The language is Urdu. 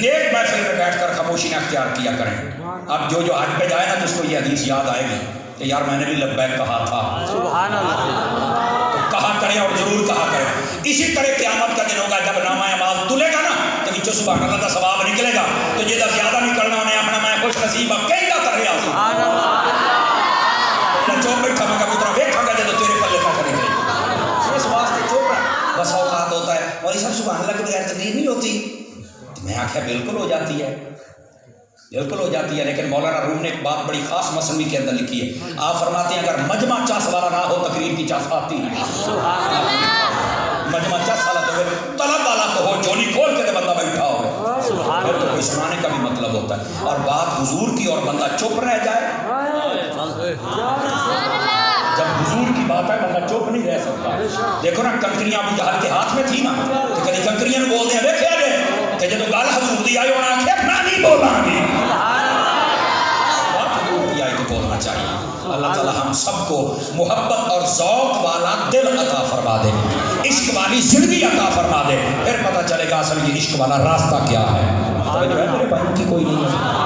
نیک محفل میں بیٹھ کر خاموشی نہ اختیار کیا کریں. اب جو حج پہ جائے نا تو اس کو یہ حدیث یاد آئے گی کہ یار میں نے بھی لبیک کہا تھا. سبحان اللہ. تو کہا کریں اور ضرور کہا کریں. اسی طرح قیامت کا دن ہوگا جب نامہ اعمال تلے گا نا تو بچوں سبحان اللہ کا ثواب نکلے گا. تو جہاں زیادہ نکلنا انہیں آخنا میں خوش نصیب ہوں کہیں گا کر رہا سبحان اللہ. چوپ بیٹھا میں کبھی طرح ویکھا گا جب تیرے پلے کا کریں گے. اس واسطے چوپ رہا بس اوقات ہوتا ہے. اور یہ سب سبحان اللہ کے بغیر تقریر نہیں ہوتی. میں آخیا بالکل ہو جاتی ہے, بالکل ہو جاتی ہے. لیکن مولانا روم نے ایک بات بڑی خاص مصنوی کے اندر لکھی ہے. آپ فرماتے ہیں اگر مجمع چس والا نہ ہو تقریر کی چس آتی ہے. مجمع چس والا تو طلب والا تو ہو, جولی کھول کے بندہ بیٹھا ہو, پھر تو کوئی سنانے کا بھی مطلب ہوتا ہے. اور بات حضور کی اور بندہ چپ رہ جائے. جب حضور کی بات ہے بندہ چپ نہیں رہ سکتا. دیکھو نا کنکریاں ابو جہل کے ہاتھ میں تھی نا, تو کبھی کنکریاں نے بول دیا دیکھے کہ جب گل حضور دی آئی انہوں نے آخیا نہیں بولاں گی. بات حضور کی آئی تو بولنا چاہیے. اللہ تعالی ہم سب کو محبت اور ذوق والا دل عطا فرما دے, عشق والی زندگی عطا فرما دے. پھر پتہ چلے گا اصل یہ عشق والا راستہ کیا ہے. میرے بھائیوں کی کوئی نہیں ہے.